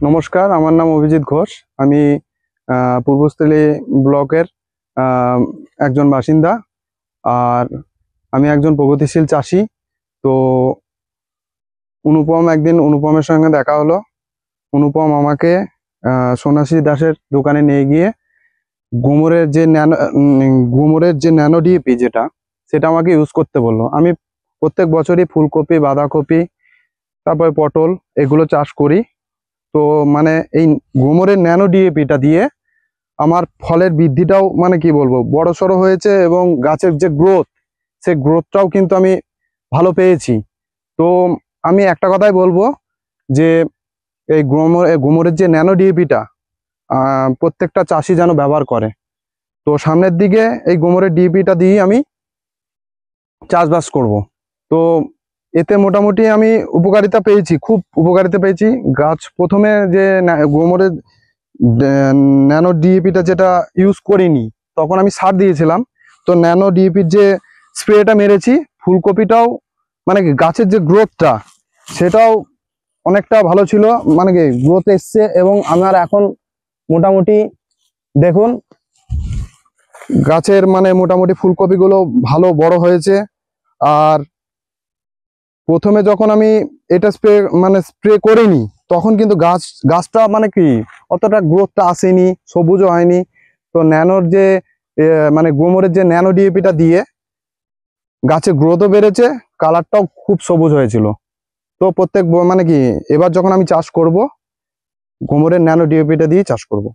নমস্কার, আমার নাম অভিজিৎ ঘোষ। আমি পূর্বস্থলী ব্লকের একজন বাসিন্দা। আর আমি একজন প্রগতিশীল চাষি। তো একদিন অনুপমের সঙ্গে দেখা হলো। অনুপম আমাকে সন্ন্যাসী দাসের দোকানে নিয়ে গিয়ে গোমরের যে ন্যানো ডিএপি সেটা আমাকে ইউজ করতে বললো। আমি প্রত্যেক বছরই ফুলকপি, বাঁধাকপি, তারপরে পটল এগুলো চাষ করি। তো মানে এই গোমরের ন্যানো ডিএপিটা দিয়ে আমার ফলের বৃদ্ধিটাও মানে কি বলবো বড় সড়ো হয়েছে, এবং গাছের যে গ্রোথ, সেই গ্রোথটাও কিন্তু আমি ভালো পেয়েছি। তো আমি একটা কথাই বলবো যে এই গোমরের যে ন্যানো ডিএপিটা প্রত্যেকটা চাষি যেন ব্যবহার করে। তো সামনের দিকে এই গোমরের ডিএপিটা দিয়ে আমি চাষবাস করব। তো এতে মোটামুটি আমি উপকারিতা পেয়েছি, খুব উপকারিতা পেয়েছি। গাছ প্রথমে যে গোমরের ন্যানো ডিএপিটা যেটা ইউজ করিনি, তখন আমি সার দিয়েছিলাম। তো ন্যানো ডিএপির যে স্প্রেটা মেরেছি, ফুলকপিটাও মানে কি গাছের যে গ্রোথটা সেটাও অনেকটা ভালো ছিল, মানে কি গ্রোথ এসছে। এবং আমার এখন মোটামুটি দেখুন গাছের মানে মোটামুটি ফুলকপিগুলো ভালো বড় হয়েছে। আর প্রথমে যখন আমি এটা স্প্রে করিনি, তখন কিন্তু গাছটা মানে কি অতটা গ্রোথটা আসেনি, সবুজও হয়নি। তো ন্যানোর যে মানে গোমরের যে ন্যানো ডিএপিটা দিয়ে গাছের গ্রোথও বেড়েছে, কালারটাও খুব সবুজ হয়েছিল। তো মানে কি এবার যখন আমি চাষ করব, গোমরের ন্যানো ডিএপিটা দিয়ে চাষ করব।